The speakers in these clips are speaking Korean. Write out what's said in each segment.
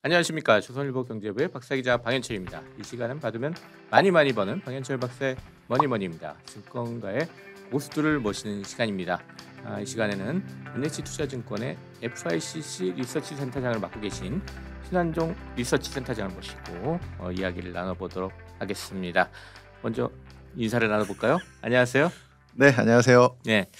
안녕하십니까. 조선일보 경제부의 박사기자 방현철입니다. 이 시간은 받으면 많이 버는 방현철 박사의 머니머니입니다. 증권가의 고수들을 모시는 시간입니다. 이 시간에는 NH투자증권의 FICC 리서치 센터장을 맡고 계신 신한종 리서치 센터장을 모시고 이야기를 나눠보도록 하겠습니다. 먼저 인사를 나눠볼까요? 안녕하세요. 네, 안녕하세요. 네,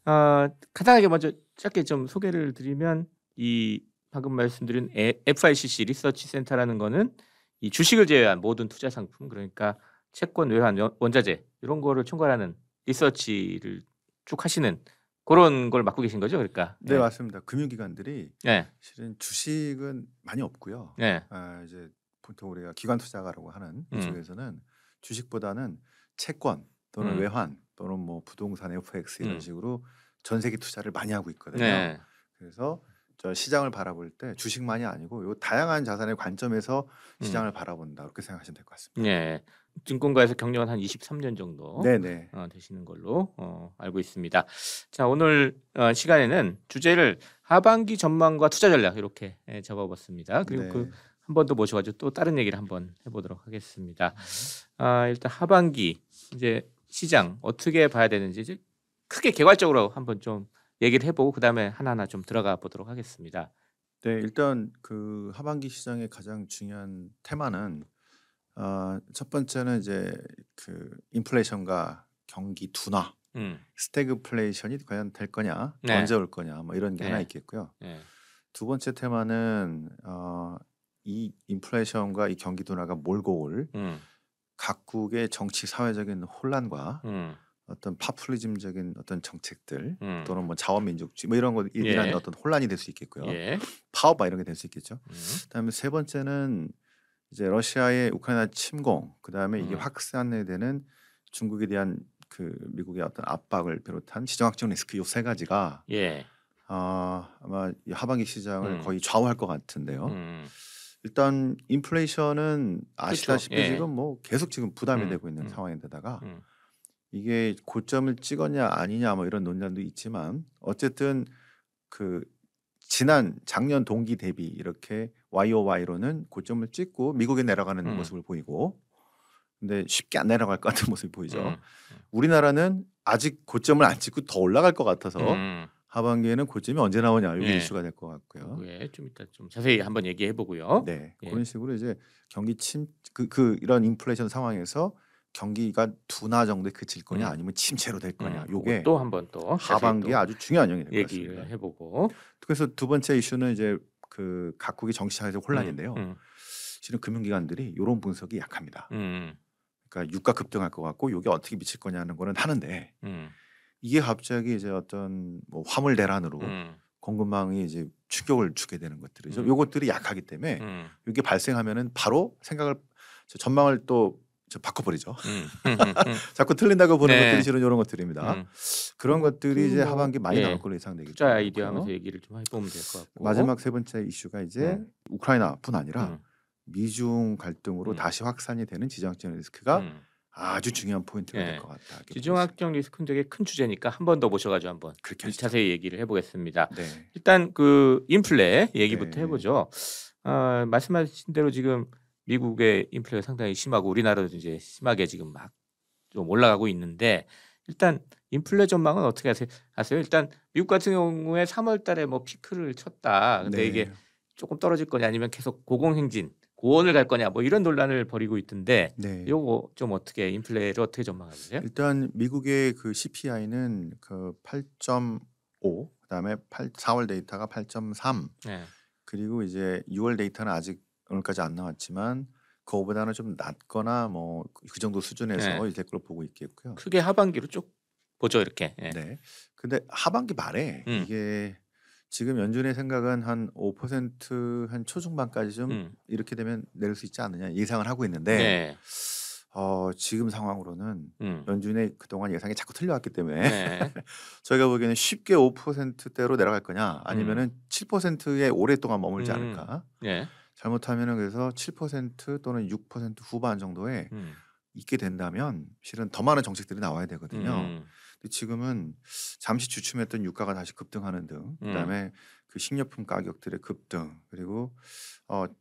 간단하게 먼저 짧게 좀 소개를 드리면 이 방금 말씀드린 FICC 리서치 센터라는 거는 이 주식을 제외한 모든 투자 상품, 그러니까 채권, 외환, 원자재 이런 거를 총괄하는 리서치를 쭉 하시는 그런 걸 맡고 계신 거죠, 그러니까. 네, 맞습니다. 금융기관들이 네, 실은 주식은 많이 없고요. 네, 이제 보통 우리가 기관 투자가라고 하는 이쪽에서는 주식보다는 채권 또는 외환 또는 뭐 부동산, FX 이런 식으로 전 세계 투자를 많이 하고 있거든요. 네, 그래서 저 시장을 바라볼 때 주식만이 아니고 요 다양한 자산의 관점에서 시장을 바라본다, 그렇게 생각하시면 될 것 같습니다. 네. 증권가에서 경력은 한 23년 정도 네네. 되시는 걸로 알고 있습니다. 자, 오늘 시간에는 주제를 하반기 전망과 투자 전략 이렇게 잡아봤습니다. 그리고 네. 그 한 번 더 모셔가지고 또 다른 얘기를 한번 해보도록 하겠습니다. 일단 하반기 이제 시장 어떻게 봐야 되는지 이제 크게 개괄적으로 한번 좀 얘기를 해보고 그 다음에 하나하나 좀 들어가 보도록 하겠습니다. 네, 일단 그 하반기 시장의 가장 중요한 테마는 첫 번째는 이제 그 인플레이션과 경기 둔화, 스태그플레이션이 과연 될 거냐, 네. 언제 올 거냐, 뭐 이런 게 하나 네. 있겠고요. 네. 두 번째 테마는 이 인플레이션과 이 경기 둔화가 몰고 올 각국의 정치 사회적인 혼란과 어떤 파퓰리즘적인 어떤 정책들 또는 뭐 자원민족주의 뭐 이런 거 이런 예. 어떤 혼란이 될 수 있겠고요. 예. 파업화 이런 게 될 수 있겠죠. 그다음에 세 번째는 이제 러시아의 우크라이나 침공, 그다음에 이게 확산이 되는 중국에 대한 그 미국의 어떤 압박을 비롯한 지정학적 리스크 요 세 가지가 예. 아마 이 하반기 시장을 음. 거의 좌우할 것 같은데요. 음. 일단 인플레이션은 아시다시피 그렇죠. 예. 지금 뭐 계속 지금 부담이 되고 있는 상황인데다가 이게 고점을 찍었냐 아니냐 뭐 이런 논란도 있지만 어쨌든 그 작년 동기 대비 이렇게 YOY로는 고점을 찍고 미국에 내려가는 모습을 보이고, 근데 쉽게 안 내려갈 것 같은 모습이 보이죠. 우리나라는 아직 고점을 안 찍고 더 올라갈 것 같아서 하반기에는 고점이 언제 나오냐 이게 예. 이슈가 될 것 같고요. 예, 좀 이따 좀 자세히 한번 얘기해 보고요. 네, 예. 그런 식으로 이제 경기 이런 인플레이션 상황에서 경기가 둔화 정도에 그칠 거냐 아니면 침체로 될 거냐, 요게 또 한번 또 하반기에 아주 중요한 영역이 될 것 얘기를 같습니다. 해보고. 그래서 두 번째 이슈는 이제 그 각국의 정치사회적 혼란인데요. 실은 금융기관들이 이런 분석이 약합니다. 그러니까 유가 급등할 것 같고 이게 어떻게 미칠 거냐는 거는 하는데 이게 갑자기 이제 어떤 뭐 화물 대란으로 공급망이 이제 충격을 주게 되는 것들이죠. 요것들이 약하기 때문에 이게 발생하면은 바로 전망을 또 바꿔버리죠. 자꾸 틀린다고 보는 네. 것들이 실은 이런 것들입니다. 그런 것들이 이제 하반기 많이 나올 걸로 예상되기 투자 때문에 아이디어 하면서 얘기를 좀 해보면 될 것 같고. 마지막 세 번째 이슈가 이제 우크라이나뿐 아니라 미중 갈등으로 다시 확산이 되는 지정학적 리스크가 아주 중요한 포인트가 될 것 같다. 지정학적 리스크는 되게 큰 주제니까 한 번 더 모셔가지고 한번 그렇게 하시죠. 자세히 얘기를 해보겠습니다. 네. 일단 그 인플레 얘기부터 네. 해보죠. 말씀하신 대로 지금 미국의 인플레가 상당히 심하고 우리나라도 이제 심하게 지금 막 좀 올라가고 있는데, 일단 인플레 전망은 어떻게 하세요? 일단 미국 같은 경우에 3월달에 뭐 피크를 쳤다. 근데 네. 이게 조금 떨어질 거냐 아니면 계속 고공행진, 고원을 갈 거냐 뭐 이런 논란을 벌이고 있던데, 네. 요거 좀 어떻게 인플레를 어떻게 전망하세요? 일단 미국의 그 CPI는 그 8.5, 그다음에 4월 데이터가 8.3, 네. 그리고 이제 6월 데이터는 아직 오늘까지 안 나왔지만 그거보다는 좀 낮거나 뭐 그 정도 수준에서 될 걸로 보고 있겠고요. 크게 하반기로 쭉 보죠, 이렇게. 예. 네. 근데 하반기 말에 이게 지금 연준의 생각은 한 5% 초중반까지 좀 이렇게 되면 내릴 수 있지 않느냐 예상을 하고 있는데 네. 지금 상황으로는 연준의 그동안 예상이 자꾸 틀려왔기 때문에 네. 저희가 보기에는 쉽게 5%대로 내려갈 거냐 아니면은 7%에 오랫동안 머물지 않을까. 네. 잘못하면은 그래서 7% 또는 6% 후반 정도에 있게 된다면 실은 더 많은 정책들이 나와야 되거든요. 근데 지금은 잠시 주춤했던 유가가 다시 급등하는 등, 그다음에 그 식료품 가격들의 급등 그리고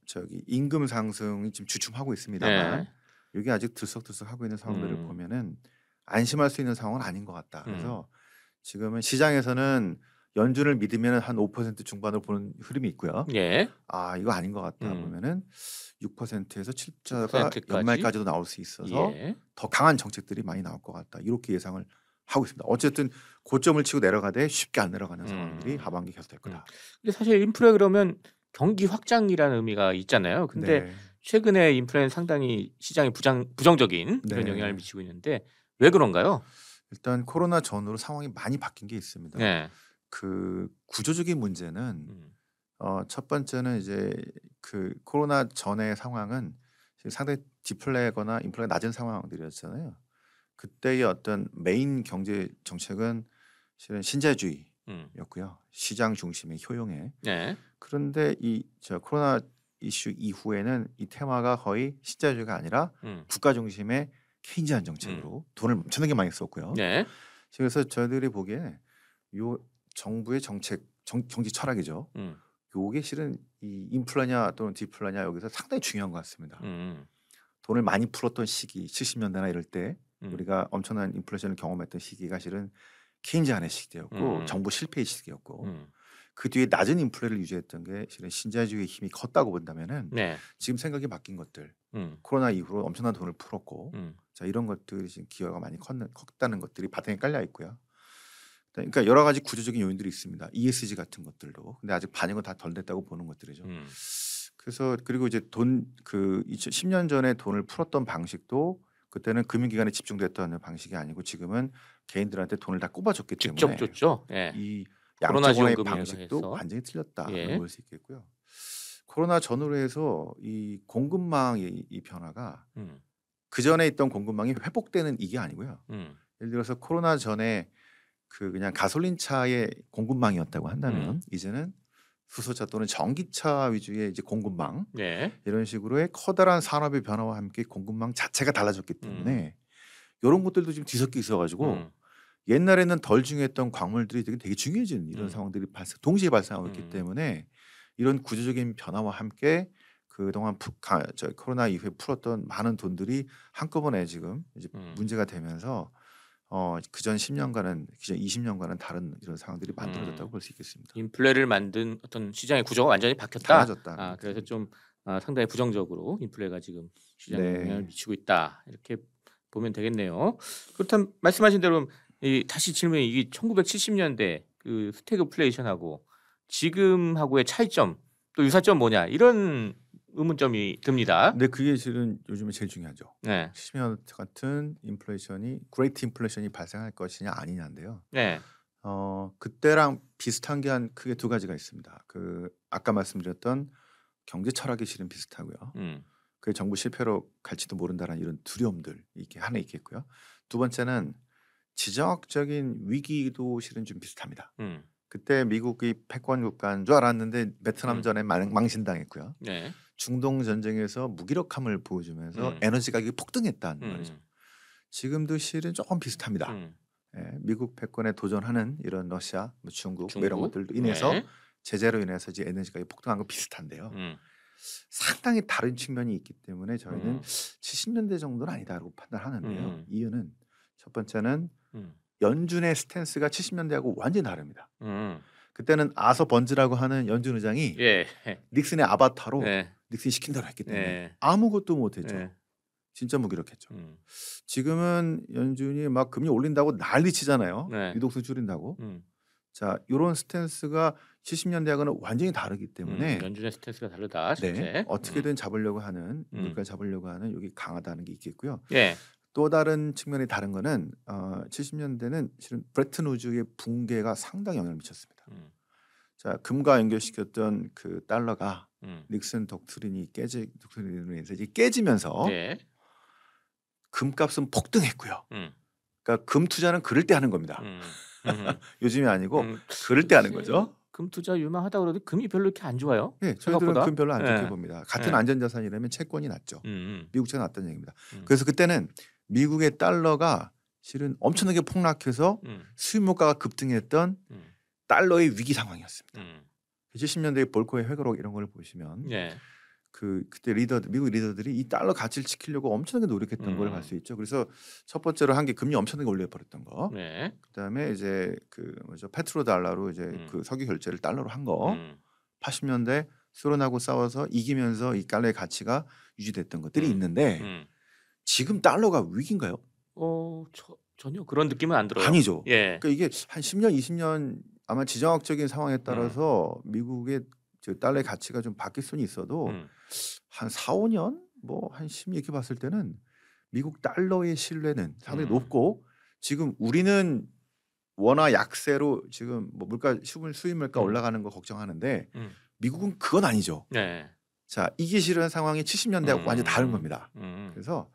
저기 임금 상승이 지금 주춤하고 있습니다만 네. 이게 아직 들썩들썩하고 있는 상황들을 보면은 안심할 수 있는 상황은 아닌 것 같다. 그래서 지금은 시장에서는 연준을 믿으면 한 5% 중반으로 보는 흐름이 있고요. 예. 아 이거 아닌 것 같다 보면은 6%에서 7%가 6%까지? 연말까지도 나올 수 있어서 예. 더 강한 정책들이 많이 나올 것 같다. 이렇게 예상을 하고 있습니다. 어쨌든 고점을 치고 내려가되 쉽게 안 내려가는 상황들이 하반기 계속될 거다. 근데 사실 인플레 그러면 경기 확장이라는 의미가 있잖아요. 근데 네. 최근에 인플레는 상당히 시장에 부정적인 그런 네. 영향을 미치고 있는데 왜 그런가요? 일단 코로나 전후로 상황이 많이 바뀐 게 있습니다. 네. 그 구조적인 문제는 음. 첫 번째는 이제 그 코로나 전의 상황은 상당히 디플레거나 인플레가 낮은 상황들이었잖아요. 그때의 어떤 메인 경제 정책은 실은 신자유주의였고요. 시장 중심의 효용에. 네. 그런데 코로나 이슈 이후에는 이 테마가 거의 신자유주의가 아니라 국가 중심의 케인지안 정책으로 돈을 엄청나게 많이 썼고요. 네. 그래서 저희들이 보기에 요 정부의 정책 경제 철학이죠. 요게 실은 이 인플레냐 또는 디플레냐 여기서 상당히 중요한 것 같습니다. 돈을 많이 풀었던 시기 70년대나 이럴 때 우리가 엄청난 인플레이션을 경험했던 시기가 실은 케인지안의 시기였고 정부 실패의 시기였고 그 뒤에 낮은 인플레를 유지했던 게 실은 신자유주의의 힘이 컸다고 본다면은 네. 지금 생각이 바뀐 것들 코로나 이후로 엄청난 돈을 풀었고 자 이런 것들이 지금 기여가 많이 컸다는 것들이 바탕에 깔려 있고요. 그러니까 여러 가지 구조적인 요인들이 있습니다. ESG 같은 것들도. 근데 아직 반영은 다 덜 됐다고 보는 것들이죠. 그래서 그리고 이제 2010년 전에 돈을 풀었던 방식도 그때는 금융기관에 집중됐던 방식이 아니고 지금은 개인들한테 돈을 다 꼽아줬기 때문에 직접 줬죠. 예. 이 코로나 양적 원의 지원금이라고 방식도 해서. 완전히 틀렸다 예. 볼 수 있겠고요. 코로나 전후로 해서 이 공급망의 이 변화가 그 전에 있던 공급망이 회복되는 이게 아니고요. 예를 들어서 코로나 전에 그냥 가솔린 차의 공급망이었다고 한다면 이제는 수소차 또는 전기차 위주의 이제 공급망 네. 이런 식으로의 커다란 산업의 변화와 함께 공급망 자체가 달라졌기 때문에 이런 것들도 지금 뒤섞여 있어가지고 옛날에는 덜 중요했던 광물들이 되게 중요해지는 이런 상황들이 동시에 발생하고 있기 때문에 이런 구조적인 변화와 함께 그동안 코로나 이후에 풀었던 많은 돈들이 한꺼번에 지금 이제 문제가 되면서 그전 10년간은 그전 20년간은 다른 이런 상황들이 만들어졌다고 볼 수 있겠습니다. 인플레를 만든 어떤 시장의 구조가 완전히 바뀌었다. 달라졌다. 그래서 좀 상당히 부정적으로 인플레가 지금 시장에 네. 영향을 미치고 있다. 이렇게 보면 되겠네요. 그렇다면 말씀하신 대로 다시 질문이 이게 1970년대 그 스태그플레이션하고 지금하고의 차이점 또 유사점 뭐냐 이런 의문점이 듭니다. 근데 그게 실은 요즘에 제일 중요하죠. 네. 70년 같은 인플레이션이 그레이트 인플레이션이 발생할 것이냐 아니냐인데요. 네. 그때랑 비슷한 게 한 크게 두 가지가 있습니다. 그 아까 말씀드렸던 경제 철학이 실은 비슷하고요. 그 정부 실패로 갈지도 모른다는 이런 두려움들 이게 하나 있겠고요. 두 번째는 지정학적인 위기도 실은 좀 비슷합니다. 그때 미국이 패권 국가인 줄 알았는데 베트남 전에 망신당했고요. 네. 중동 전쟁에서 무기력함을 보여주면서 에너지 가격이 폭등했다는 말이죠. 지금도 실은 조금 비슷합니다. 미국 패권에 도전하는 이런 러시아, 중국 이런 것들도 인해서 제재로 인해서 이제 에너지 가격이 폭등한 거 비슷한데요. 상당히 다른 측면이 있기 때문에 저희는 70년대 정도는 아니다라고 판단하는데요. 이유는 첫 번째는 연준의 스탠스가 70년대하고 완전히 다릅니다. 그때는 아서 번즈라고 하는 연준 의장이 닉슨의 아바타로 닉슨이 시킨 대로 했기 때문에 아무것도 못했죠. 진짜 무기력했죠. 지금은 연준이 막 금리 올린다고 난리치잖아요. 유동성 줄인다고. 자, 이런 스탠스가 70년대하고는 완전히 다르기 때문에 연준의 스탠스가 다르다. 네, 어떻게든 잡으려고 하는 물가 잡으려고 하는 여기 강하다는 게 있겠고요. 예. 또 다른 측면이 다른 거는 70년대는 실은 브레튼 우즈의 붕괴가 상당히 영향을 미쳤습니다. 자, 금과 연결시켰던 그 달러가 닉슨 독트린이 깨지면서 금값은 폭등했고요. 그러니까 금 투자는 그럴 때 하는 겁니다. 요즘이 아니고 그럴 때 하는 거죠. 금 투자 유망하다 그래도 금이 별로 이렇게 안 좋아요. 네, 저희들은 금 별로 안 좋게 봅니다. 같은 안전자산이라면 채권이 낫죠. 미국채가 낫다는 얘기입니다. 그래서 그때는 미국의 달러가 실은 엄청나게 폭락해서 수입 물가가 급등했던 달러의 위기 상황이었습니다. 70년대 볼커의 회고록 이런 걸 보시면 네. 그때 미국 리더들이 이 달러 가치를 지키려고 엄청나게 노력했던 걸 볼 수 있죠. 그래서 첫 번째로 한 게 금리 엄청나게 올려버렸던 거. 네. 그다음에 이제 페트로 달러로 이제 그 석유 결제를 달러로 한 거. 80년대 소련하고 싸워서 이기면서 이 달러의 가치가 유지됐던 것들이 있는데 지금 달러가 위기인가요? 전혀 그런 느낌은 안 들어요. 아니죠. 예. 그러니까 이게 한 10년, 20년 아마 지정학적인 상황에 따라서 미국의 달러의 가치가 좀 바뀔 수는 있어도 한 4, 5년 뭐 한 10년 이렇게 봤을 때는 미국 달러의 신뢰는 상당히 높고 지금 우리는 원화 약세로 지금 뭐 물가 수입 물가 올라가는 거 걱정하는데 미국은 그건 아니죠. 네. 자, 이게 싫은 상황이 70년대하고 완전 다른 겁니다. 그래서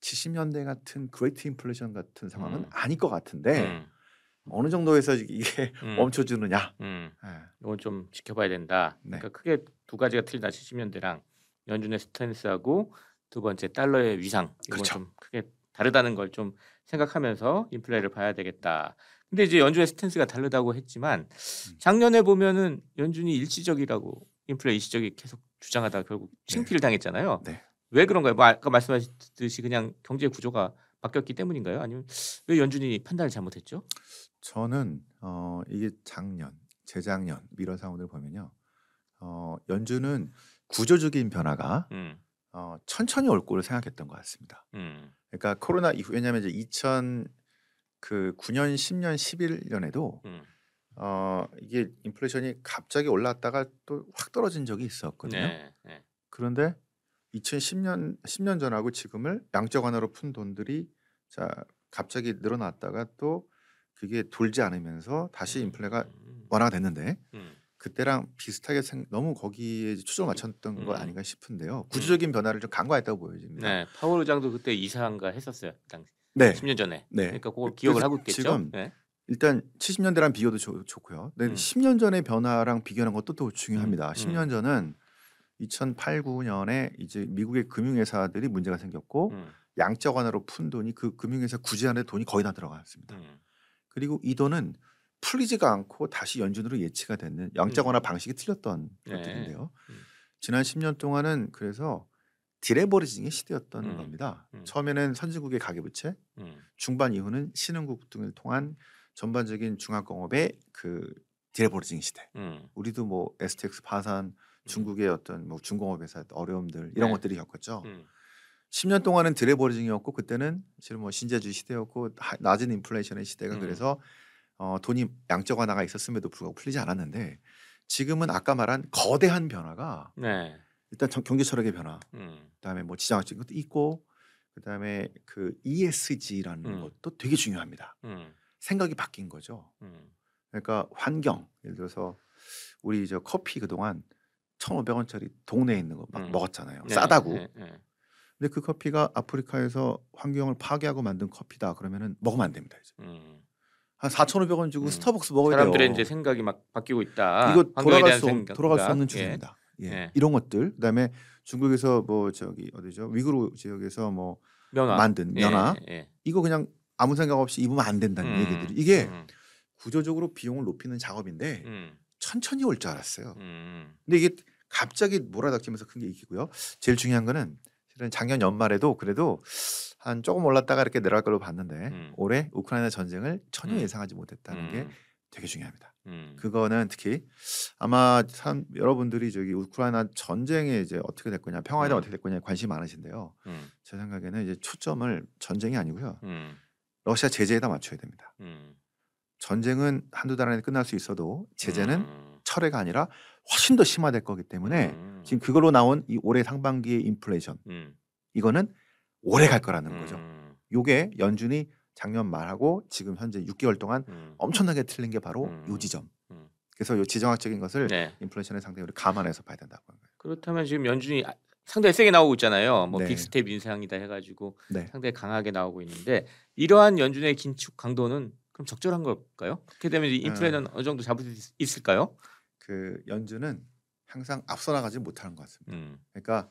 70년대 같은 그레이트 인플레이션 같은 상황은 아닐 것 같은데 어느 정도에서 이게 멈춰주느냐. 이건 좀 지켜봐야 된다. 네. 그러니까 크게 두 가지가 틀리다. 70년대랑 연준의 스탠스하고 두 번째 달러의 위상. 이건 그렇죠. 좀 크게 다르다는 걸 좀 생각하면서 인플레를 봐야 되겠다. 근데 이제 연준의 스탠스가 다르다고 했지만 작년에 보면은 연준이 일시적이라고 인플레 일시적이 계속 주장하다가 결국 칭피를 당했잖아요. 네. 왜 그런가요? 뭐 아까 말씀하셨듯이 그냥 경제 구조가 바뀌었기 때문인가요? 아니면 왜 연준이 판단을 잘못했죠? 저는 이게 재작년 미러 상황을 보면요, 연준은 구조적인 변화가 천천히 올 거를 생각했던 것 같습니다. 그러니까 코로나 이후 왜냐하면 이제 2009년, 10년, 11년에도 이게 인플레이션이 갑자기 올랐다가 또 확 떨어진 적이 있었거든요. 네. 그런데 10년 전하고 지금을 양적 완화로 푼 돈들이 자 갑자기 늘어났다가 또 그게 돌지 않으면서 다시 인플레가 완화가 됐는데 그때랑 비슷하게 너무 거기에 초점을 맞췄던 거 아닌가 싶은데요. 구조적인 변화를 좀 간과했다고 보여집니다. 네, 파월 의장도 그때 이사한가 했었어요. 당시 네. 10년 전에. 네. 그러니까 그걸 기억을 하고 있겠죠. 지금 네. 일단 70년대랑 비교도 좋고요. 근데 10년 전의 변화랑 비교하는 것도 또 중요합니다. 10년 전은 2008, 9년에 이제 미국의 금융회사들이 문제가 생겼고 양적 완화로 푼 돈이 그 금융회사 구제하는 돈이 거의 다 들어갔습니다. 그리고 이 돈은 풀리지가 않고 다시 연준으로 예치가 되는 양적 완화 방식이 틀렸던 것들인데요. 지난 10년 동안은 그래서 디레버리징의 시대였던 겁니다. 처음에는 선진국의 가계부채, 중반 이후는 신흥국 등을 통한 전반적인 중화공업의 그 디레버리징 시대. 우리도 뭐 STX 파산, 중국의 어떤 뭐 중공업에서 어려움들 이런 것들이 겪었죠. 10년 동안은 디레버리징이었고 그때는 실은 뭐 신재주의 시대였고 낮은 인플레이션의 시대가 그래서 돈이 양적 완화가 있었음에도 불구하고 풀리지 않았는데 지금은 아까 말한 거대한 변화가 일단 경제 철학의 변화, 그다음에 뭐 지정학적인 것도 있고 그다음에 그 ESG라는 것도 되게 중요합니다. 생각이 바뀐 거죠. 그러니까 환경, 예를 들어서 우리 저 커피 그동안 1,500원짜리 동네에 있는 거 막 먹었잖아요. 싸다고. 근데 그 커피가 아프리카에서 환경을 파괴하고 만든 커피다 그러면은 먹으면 안 됩니다. 이제. 한 4,500원 주고 스타벅스 먹어야 사람들의 돼요. 이제 생각이 막 바뀌고 있다. 이거 돌아갈 수 없는 예. 추세입니다. 이런 것들. 그다음에 중국에서 뭐 저기 어디죠? 위구르 지역에서 뭐 만든 면화. 이거 그냥 아무 생각 없이 입으면 안 된다는 얘기들이 이게 구조적으로 비용을 높이는 작업인데 천천히 올 줄 알았어요. 근데 이게 갑자기 몰아닥치면서 큰 게 이기고요. 제일 중요한 거는 실은 작년 연말에도 그래도 한 조금 올랐다가 이렇게 내려갈 걸로 봤는데 올해 우크라이나 전쟁을 전혀 예상하지 못했다는 게 되게 중요합니다. 그거는 특히 아마 참 여러분들이 저기 우크라이나 전쟁에 이제 어떻게 될 거냐, 평화에 대해 어떻게 될 거냐에 관심이 많으신데요. 제 생각에는 이제 초점을 전쟁이 아니고요. 러시아 제재에다 맞춰야 됩니다. 전쟁은 한두 달 안에 끝날 수 있어도 제재는 철회가 아니라 훨씬 더 심화될 거기 때문에 지금 그걸로 나온 이 올해 상반기의 인플레이션 이거는 오래 갈 거라는 거죠. 요게 연준이 작년 말하고 지금 현재 6개월 동안 엄청나게 틀린 게 바로 요 지점. 그래서 요 지정학적인 것을 인플레이션의 상당히 우리 감안해서 봐야 된다고 하는 거예요. 그렇다면 지금 연준이 상당히 세게 나오고 있잖아요. 뭐 네. 빅스텝 인상이다 해가지고 네. 상당히 강하게 나오고 있는데 이러한 연준의 긴축 강도는 그럼 적절한 걸까요? 그렇게 되면 인플레는 어느 정도 잡을 수 있을까요? 그 연준은 항상 앞서 나가지 못하는 것 같습니다. 그러니까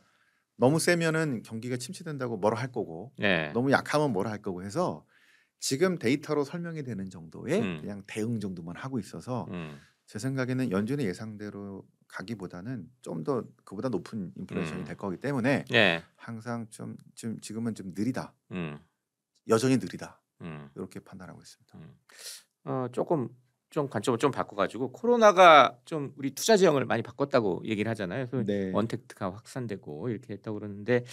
너무 세면은 경기가 침체된다고 뭐라 할 거고 너무 약하면 뭐라 할 거고 해서 지금 데이터로 설명이 되는 정도의 그냥 대응 정도만 하고 있어서 제 생각에는 연준의 예상대로 가기보다는 좀 더 그보다 높은 인플레이션이 될 거기 때문에 예. 항상 지금은 좀 느리다. 음. 여전히 느리다. 음. 이렇게 판단하고 있습니다. 조금 좀 관점을 좀 바꿔가지고 코로나가 좀 우리 투자 지형을 많이 바꿨다고 얘기를 하잖아요. 그래서 네. 언택트가 확산되고 이렇게 했다고 그러는데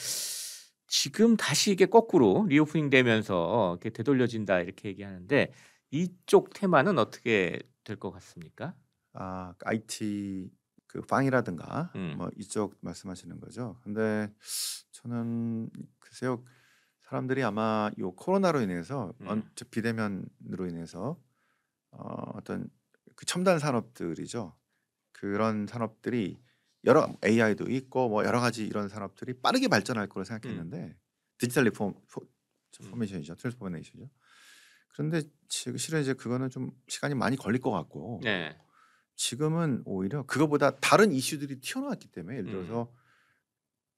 지금 다시 이게 거꾸로 리오프닝 되면서 이렇게 되돌려진다 이렇게 얘기하는데 이쪽 테마는 어떻게 될 것 같습니까? IT 그 빵이라든가 음. 뭐 이쪽 말씀하시는 거죠. 근데 저는 글쎄요. 사람들이 아마 요 코로나로 인해서 즉 비대면으로 인해서 어떤 그 첨단 산업들이죠. 그런 산업들이 여러 AI도 있고 뭐 여러 가지 이런 산업들이 빠르게 발전할 거로 생각했는데 디지털 리포메이션이죠. 트랜스포메이션이죠. 그런데 실은 이제 그거는 좀 시간이 많이 걸릴 것 같고 네. 지금은 오히려 그거보다 다른 이슈들이 튀어나왔기 때문에 예를 들어서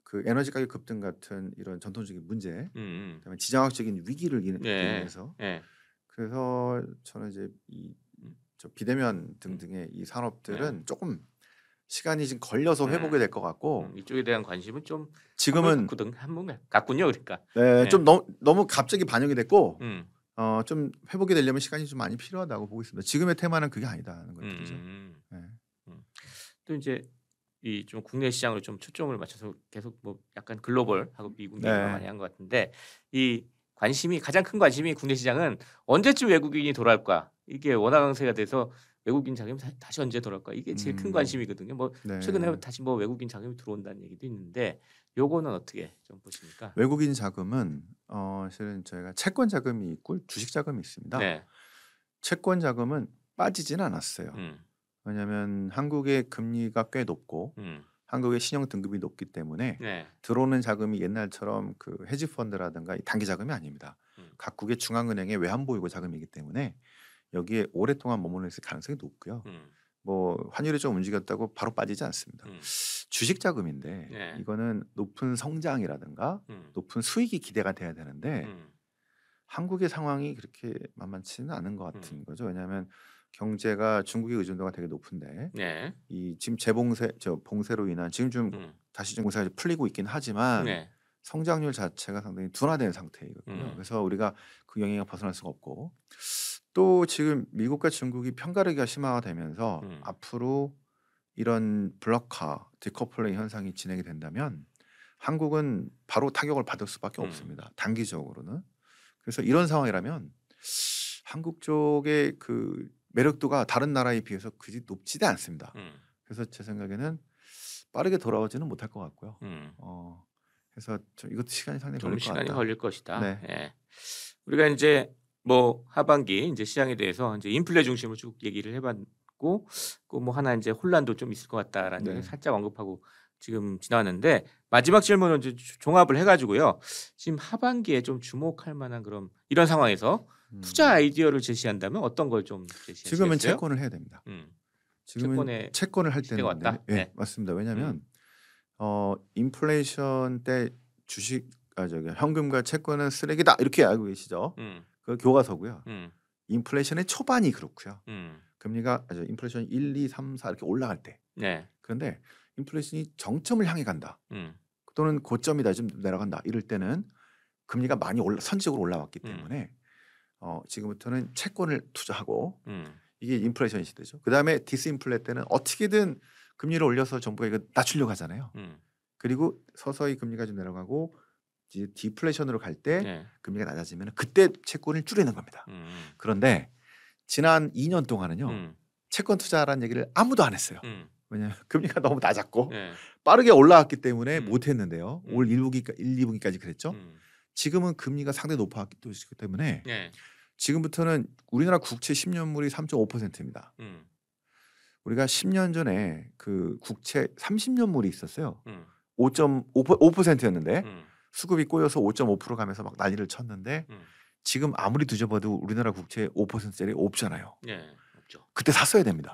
그 에너지 가격 급등 같은 이런 전통적인 문제, 그다음에 지정학적인 위기를 인해서 네. 그래서 저는 이제 저 비대면 등등의 이 산업들은 조금 시간이 좀 걸려서 회복이 될 것 같고 이쪽에 대한 관심은 좀 지금은 한번 갔군요, 그러니까. 네, 좀 너무 갑자기 반영이 됐고 음. 좀 회복이 되려면 시간이 좀 많이 필요하다고 보고 있습니다. 지금의 테마는 그게 아니다는 것들이죠. 네. 또 이제 이 좀 국내 시장으로 좀 초점을 맞춰서 계속 뭐 약간 글로벌하고 미국 얘기만 많이 한 것 같은데 이 가장 큰 관심이 국내 시장은 언제쯤 외국인이 돌아올까? 이게 원화 강세가 돼서 외국인 자금이 다시 언제 돌아올까? 이게 제일 큰 관심이거든요. 뭐 네. 최근에 다시 뭐 외국인 자금이 들어온다는 얘기도 있는데 요거는 어떻게 좀 보십니까? 외국인 자금은 실은 저희가 채권 자금이 있고 주식 자금이 있습니다. 네. 채권 자금은 빠지진 않았어요. 왜냐하면 한국의 금리가 꽤 높고 한국의 신용 등급이 높기 때문에 네. 들어오는 자금이 옛날처럼 그 헤지 펀드라든가 단기 자금이 아닙니다. 각국의 중앙은행의 외환보유고 자금이기 때문에 여기에 오랫동안 머물러 있을 가능성이 높고요. 뭐 환율이 좀 움직였다고 바로 빠지지 않습니다. 주식 자금인데 네. 이거는 높은 성장이라든가 높은 수익이 기대가 돼야 되는데 한국의 상황이 그렇게 만만치는 않은 것 같은 거죠. 왜냐하면 경제가 중국의 의존도가 되게 높은데 네. 이 지금 봉쇄로 인한 지금 좀 다시 좀 공사가 풀리고 있긴 하지만 네. 성장률 자체가 상당히 둔화된 상태이거든요. 그래서 우리가 그 영향을 벗어날 수가 없고 또 지금 미국과 중국이 편가르기가 심화되면서 앞으로 이런 블록화, 디커플링 현상이 진행이 된다면 한국은 바로 타격을 받을 수밖에 없습니다. 단기적으로는. 그래서 이런 상황이라면 한국 쪽의 그 매력도가 다른 나라에 비해서 그리 높지도 않습니다. 그래서 제 생각에는 빠르게 돌아오지는 못할 것 같고요. 그래서 이것도 시간이 상당히 좀 걸릴 것 시간이 같다. 걸릴 것이다. 네. 예. 우리가 이제 뭐 하반기 이제 시장에 대해서 이제 인플레 중심으로 쭉 얘기를 해봤고, 그 뭐 하나 이제 혼란도 좀 있을 것 같다라는 네. 얘기 살짝 언급하고 지금 지나왔는데 마지막 질문은 이제 종합을 해가지고요. 지금 하반기에 좀 주목할 만한 그런 이런 상황에서 투자 아이디어를 제시한다면 어떤 걸 좀 제시하시겠어요? 지금은 채권을 해야 됩니다. 지금은 채권을 할 시대가 때는 왔다? 네, 맞습니다. 왜냐하면 인플레이션 때 현금과 채권은 쓰레기다 이렇게 알고 계시죠? 그 교과서고요. 인플레이션의 초반이 그렇고요. 금리가 인플레이션 1, 2, 3, 4 이렇게 올라갈 때. 네. 그런데 인플레이션이 정점을 향해 간다. 또는 고점이다 좀 내려간다. 이럴 때는 금리가 많이 선지적으로 올라왔기 때문에 지금부터는 채권을 투자하고 이게 인플레이션 시대죠. 그다음에 디스인플레 때는 어떻게든 금리를 올려서 정부가 이거 낮추려고 하잖아요. 그리고 서서히 금리가 좀 내려가고 이제 디플레이션으로 갈 때 금리가 낮아지면 그때 채권을 줄이는 겁니다. 그런데 지난 2년 동안은요. 채권 투자라는 얘기를 아무도 안 했어요. 왜냐하면 금리가 너무 낮았고 빠르게 올라왔기 때문에 못했는데요. 올 1, 2분기까지 그랬죠. 지금은 금리가 상당히 높았기 때문에 지금부터는 우리나라 국채 10년물이 3.5%입니다. 우리가 10년 전에 그 국채 30년물이 있었어요. 5.5%였는데 수급이 꼬여서 5.5% 가면서 막 난리를 쳤는데 지금 아무리 뒤져봐도 우리나라 국채 5%짜리 없잖아요. 네, 없죠. 그때 샀어야 됩니다.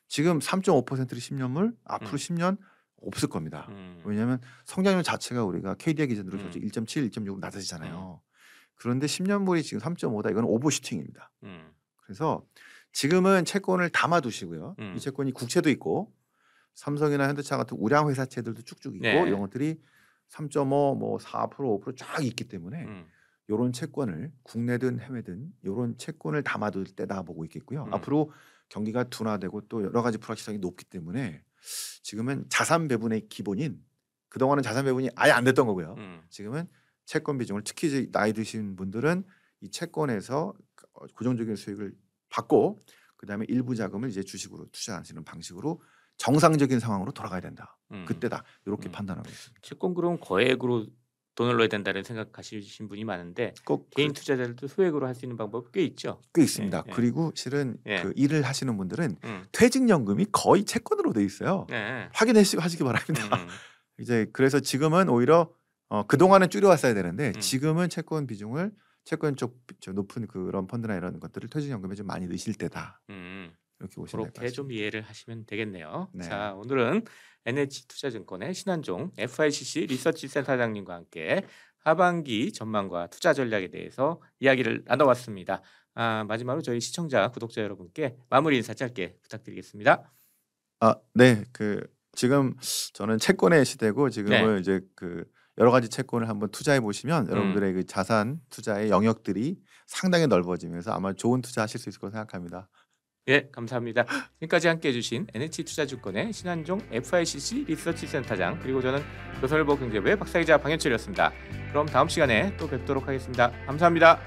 지금 3.5%의 10년물 앞으로 10년 없을 겁니다. 왜냐하면 성장률 자체가 우리가 KDI 기준으로 1.7, 1.6 낮아지잖아요. 그런데 10년물이 지금 3.5다. 이건 오버슈팅입니다. 그래서 지금은 채권을 담아두시고요. 이 채권이 국채도 있고 삼성이나 현대차 같은 우량 회사채들도 쭉쭉 있고 네. 이런 것들이 3.5, 뭐 4%, 5% 쫙 있기 때문에 이런 채권을 국내든 해외든 이런 채권을 담아둘 때다 보고 있겠고요. 앞으로 경기가 둔화되고 또 여러 가지 불확실성이 높기 때문에 지금은 자산 배분의 기본인 그동안은 자산 배분이 아예 안 됐던 거고요. 지금은 채권 비중을 특히 이제 나이 드신 분들은 이 채권에서 고정적인 수익을 받고 그다음에 일부 자금을 이제 주식으로 투자하시는 방식으로 정상적인 상황으로 돌아가야 된다. 그때다. 이렇게 판단하고 있습니다. 채권 그럼 거액으로 돈을 넣어야 된다는 생각하시는 분이 많은데 꼭 개인 투자자들도 소액으로 할 수 있는 방법 꽤 있죠. 꽤 있습니다. 예, 예. 그리고 실은 예. 그 일을 하시는 분들은 퇴직연금이 거의 채권으로 돼 있어요. 네. 확인하시기 바랍니다. 이제 그래서 지금은 오히려 그동안은 줄여왔어야 되는데 지금은 채권 비중을 채권 쪽 높은 그런 펀드나 이런 것들을 퇴직연금에 좀 많이 넣으실 때다. 이렇게 보시면 될 것 그렇게 같습니다. 좀 이해를 하시면 되겠네요. 네. 자, 오늘은 NH투자증권의 신한종 FICC 리서치 센터장님과 함께 하반기 전망과 투자 전략에 대해서 이야기를 나눠봤습니다. 마지막으로 저희 시청자, 구독자 여러분께 마무리 인사 짧게 부탁드리겠습니다. 네, 지금 저는 채권의 시대고 지금은 이제 여러 가지 채권을 한번 투자해 보시면 여러분들의 그 자산 투자의 영역들이 상당히 넓어지면서 아마 좋은 투자하실 수 있을 거라고 생각합니다. 예, 감사합니다. 지금까지 함께해 주신 NH투자증권의 신한종 FICC 리서치 센터장 그리고 저는 조선일보 경제부의 박사기자 방현철이었습니다. 그럼 다음 시간에 또 뵙도록 하겠습니다. 감사합니다.